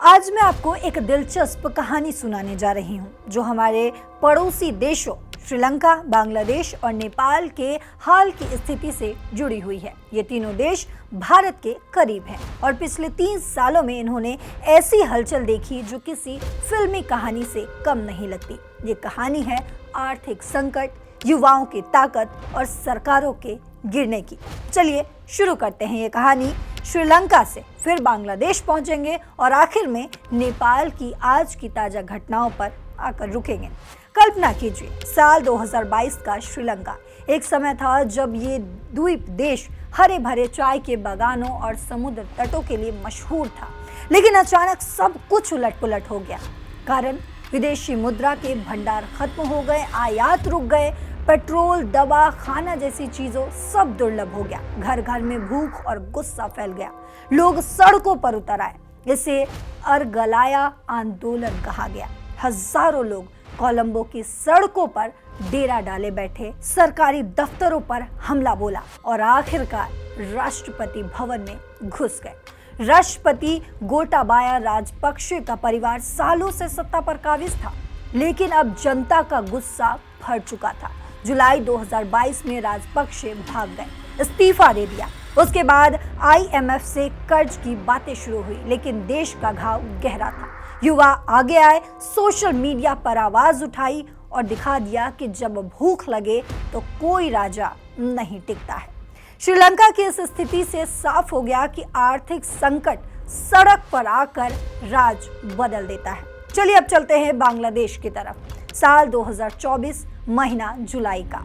आज मैं आपको एक दिलचस्प कहानी सुनाने जा रही हूँ जो हमारे पड़ोसी देशों श्रीलंका, बांग्लादेश और नेपाल के हाल की स्थिति से जुड़ी हुई है। ये तीनों देश भारत के करीब हैं और पिछले 3 सालों में इन्होंने ऐसी हलचल देखी जो किसी फिल्मी कहानी से कम नहीं लगती। ये कहानी है आर्थिक संकट, युवाओं की ताकत और सरकारों के गिरने की। चलिए शुरू करते हैं ये कहानी श्रीलंका से, फिर बांग्लादेश पहुंचेंगे और आखिर में नेपाल की आज की ताजा घटनाओं पर आकर रुकेंगे। कल्पना कीजिए, साल 2022 का श्रीलंका एक समय था जब ये द्वीप देश हरे भरे चाय के बागानों और समुद्र तटों के लिए मशहूर था। लेकिन अचानक सब कुछ उलट पुलट हो गया। कारण विदेशी मुद्रा के भंडार खत्म हो गए, आयात रुक गए, पेट्रोल, दवा, खाना जैसी चीजों सब दुर्लभ हो गया। घर घर में भूख और गुस्सा फैल गया। लोग सड़कों पर उतर आए। इसे अरगलाया आंदोलन कहा गया। हजारों लोग कोलंबो की सड़कों पर डेरा डाले बैठे, सरकारी दफ्तरों पर हमला बोला और आखिरकार राष्ट्रपति भवन में घुस गए। राष्ट्रपति गोटाबाया राजपक्षे का परिवार सालों से सत्ता पर काबिज था, लेकिन अब जनता का गुस्सा भर चुका था। जुलाई 2022 में राजपक्षे भाग गए, इस्तीफा दे दिया। उसके बाद IMF से कर्ज की बातें शुरू हुई, लेकिन देश का घाव गहरा था। युवा आगे आए, सोशल मीडिया पर आवाज उठाई और दिखा दिया कि जब भूख लगे तो कोई राजा नहीं टिकता है। श्रीलंका की इस स्थिति से साफ हो गया कि आर्थिक संकट सड़क पर आकर राज बदल देता है। चलिए अब चलते हैं बांग्लादेश की तरफ। साल 2024 महीना जुलाई का।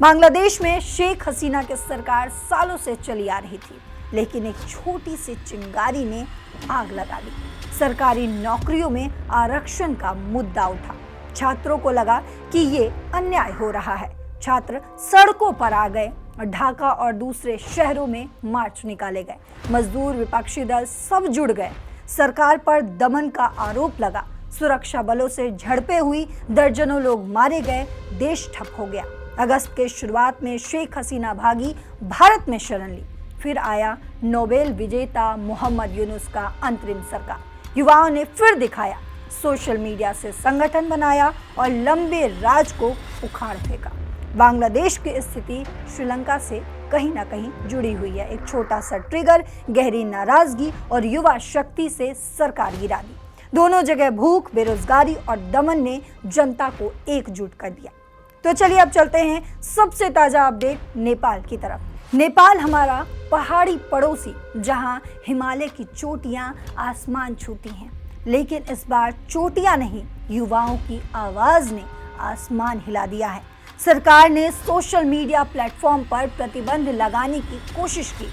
बांग्लादेश में शेख हसीना की सरकार सालों से चली आ रही थी, लेकिन एक छोटी सी चिंगारी ने आग लगा दी। सरकारी नौकरियों में आरक्षण का मुद्दा उठा। छात्रों को लगा कि ये अन्याय हो रहा है। छात्र सड़कों पर आ गए। ढाका और दूसरे शहरों में मार्च निकाले गए। मजदूर, विपक्षी दल सब जुड़ गए। सरकार पर दमन का आरोप लगा। सुरक्षा बलों से झड़पें हुई, दर्जनों लोग मारे गए, देश ठप हो गया। अगस्त के शुरुआत में शेख हसीना भागी, भारत में शरण ली। फिर आया नोबेल विजेता मोहम्मद यूनुस का अंतरिम सरकार। युवाओं ने फिर दिखाया, सोशल मीडिया से संगठन बनाया और लंबे राज को उखाड़ फेंका। बांग्लादेश की स्थिति श्रीलंका से कहीं ना कहीं जुड़ी हुई है। एक छोटा सा ट्रिगर, गहरी नाराजगी और युवा शक्ति से सरकार गिरा दी। दोनों जगह भूख, बेरोजगारी और दमन ने जनता को एकजुट कर दिया। तो चलिए अब चलते हैं सबसे ताजा अपडेट नेपाल की तरफ। नेपाल हमारा पहाड़ी पड़ोसी, जहां हिमालय की चोटियां आसमान छूती हैं, लेकिन इस बार चोटियां नहीं, युवाओं की आवाज ने आसमान हिला दिया है। सरकार ने सोशल मीडिया प्लेटफॉर्म पर प्रतिबंध लगाने की कोशिश की।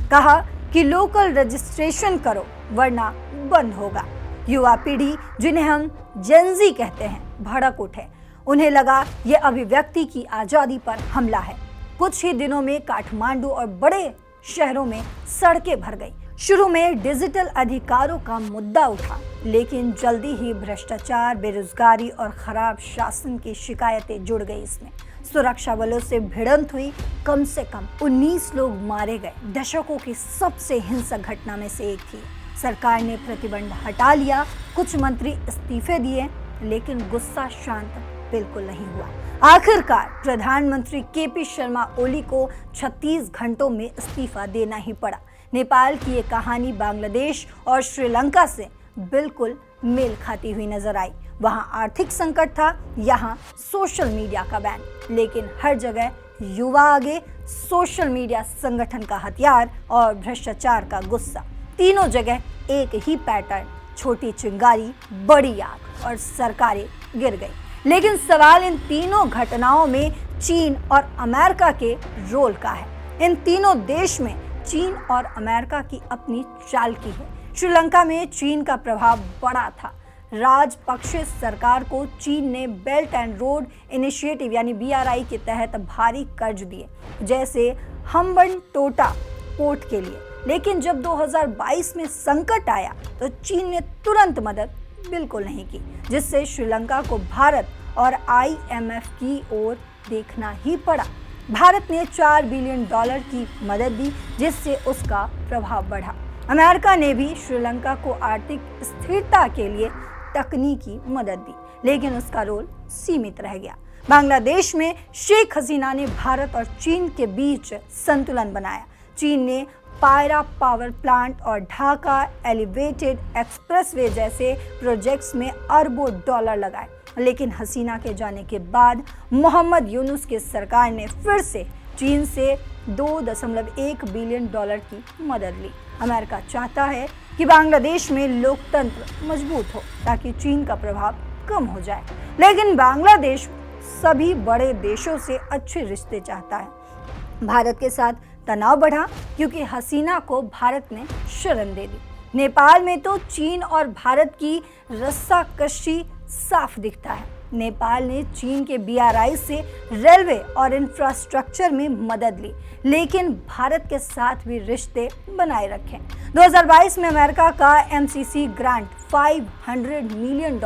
कहा कि लोकल रजिस्ट्रेशन करो वरना बंद होगा। युवा पीढ़ी, जिन्हें हम जेनजी कहते हैं, भड़क उठे। उन्हें लगा ये अभिव्यक्ति की आजादी पर हमला है। कुछ ही दिनों में काठमांडू और बड़े शहरों में सड़कें भर गई। शुरू में डिजिटल अधिकारों का मुद्दा उठा, लेकिन जल्दी ही भ्रष्टाचार, बेरोजगारी और खराब शासन की शिकायतें जुड़ गई इसमें। सुरक्षा बलों से भिड़ंत हुई, कम से कम 19 लोग मारे गए। दशकों की सबसे हिंसक घटना में से एक थी। सरकार ने प्रतिबंध हटा लिया, कुछ मंत्री इस्तीफे दिए, लेकिन गुस्सा शांत बिल्कुल नहीं हुआ। आखिरकार प्रधानमंत्री KP शर्मा ओली को 36 घंटों में इस्तीफा देना ही पड़ा। नेपाल की ये कहानी बांग्लादेश और श्रीलंका से बिल्कुल मेल खाती हुई नजर आई। वहां आर्थिक संकट था, यहाँ सोशल मीडिया का बैन, लेकिन हर जगह युवा आगे, सोशल मीडिया संगठन का हथियार और भ्रष्टाचार का गुस्सा। तीनों जगह एक ही पैटर्न, छोटी चिंगारी, बड़ी आग और सरकारें गिर गई। लेकिन सवाल इन तीनों घटनाओं में चीन और अमेरिका के रोल का है। इन तीनों देश में चीन और अमेरिका की अपनी चालाकी है। श्रीलंका में चीन का प्रभाव बड़ा था। राजपक्षे सरकार को चीन ने बेल्ट एंड रोड इनिशिएटिव यानी BRI के तहत भारी कर्ज दिए, जैसे हम्बनटोटा पोर्ट के लिए। लेकिन जब 2022 में संकट आया तो चीन ने तुरंत मदद बिल्कुल नहीं की, जिससे श्रीलंका को भारत और IMF की ओर देखना ही पड़ा। भारत ने $4 बिलियन की मदद दी, जिससे उसका प्रभाव बढ़ा। अमेरिका ने भी श्रीलंका को आर्थिक स्थिरता के लिए तकनीकी मदद दी, लेकिन उसका रोल सीमित रह गया। बांग्लादेश में शेख हसीना ने भारत और चीन के बीच संतुलन बनाया। चीन ने पायरा पावर प्लांट और ढाका एलिवेटेड एक्सप्रेसवे जैसे प्रोजेक्ट्स में अरबों डॉलर लगाए, लेकिन हसीना के जाने के बाद मोहम्मद यूनुस की सरकार ने फिर से चीन से 2.1 बिलियन डॉलर की मदद ली। अमेरिका चाहता है कि बांग्लादेश में लोकतंत्र मजबूत हो ताकि चीन का प्रभाव कम हो जाए, लेकिन बांग्लादेश सभी बड़े देशों से अच्छे रिश्ते चाहता है। भारत के साथ तनाव बढ़ा क्योंकि हसीना को भारत ने शरण दे दी। नेपाल में तो चीन और भारत की रस्साकशी साफ दिखता है। नेपाल ने चीन के BRI से रेलवे और इंफ्रास्ट्रक्चर में मदद ली, लेकिन भारत के साथ भी रिश्ते बनाए रखे। 2022 में अमेरिका का MCC ग्रांट $500 मिलियन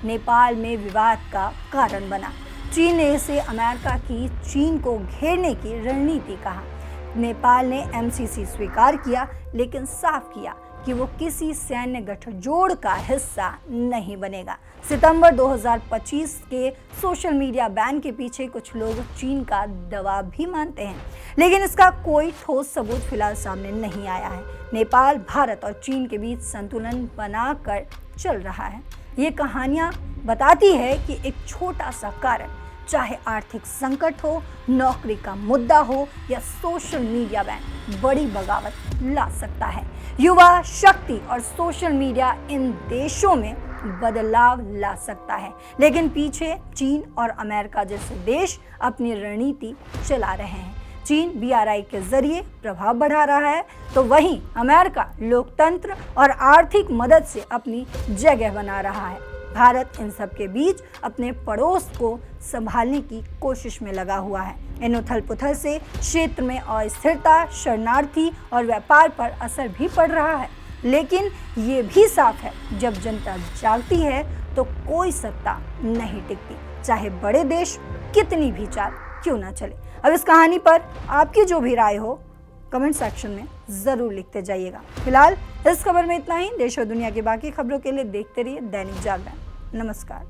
नेपाल में विवाद का कारण बना। चीन ने इसे अमेरिका की चीन को घेरने की रणनीति कहा। नेपाल ने MCC स्वीकार किया, लेकिन साफ किया कि वो किसी सैन्य गठजोड़ का हिस्सा नहीं बनेगा। सितंबर 2025 के सोशल मीडिया बैन के पीछे कुछ लोग चीन का दबाव भी मानते हैं, लेकिन इसका कोई ठोस सबूत फिलहाल सामने नहीं आया है। नेपाल भारत और चीन के बीच संतुलन बनाकर चल रहा है। ये कहानियां बताती है कि एक छोटा सा कारण, चाहे आर्थिक संकट हो, नौकरी का मुद्दा हो या सोशल मीडिया बैन, बड़ी बगावत ला सकता है। युवा शक्ति और सोशल मीडिया इन देशों में बदलाव ला सकता है, लेकिन पीछे चीन और अमेरिका जैसे देश अपनी रणनीति चला रहे हैं। चीन BRI के जरिए प्रभाव बढ़ा रहा है, तो वहीं अमेरिका लोकतंत्र और आर्थिक मदद से अपनी जगह बना रहा है। भारत इन सब के बीच अपने पड़ोस को संभालने की कोशिश में लगा हुआ है। इन उथल पुथल से क्षेत्र में अस्थिरता, शरणार्थी और व्यापार पर असर भी पड़ रहा है, लेकिन ये भी साफ है, जब जनता जागती है तो कोई सत्ता नहीं टिकती, चाहे बड़े देश कितनी भी चाल क्यों ना चले। अब इस कहानी पर आपकी जो भी राय हो कमेंट सेक्शन में जरूर लिखते जाइएगा। फिलहाल इस खबर में इतना ही। देश और दुनिया की बाकी खबरों के लिए देखते रहिए दैनिक जागरण। नमस्कार।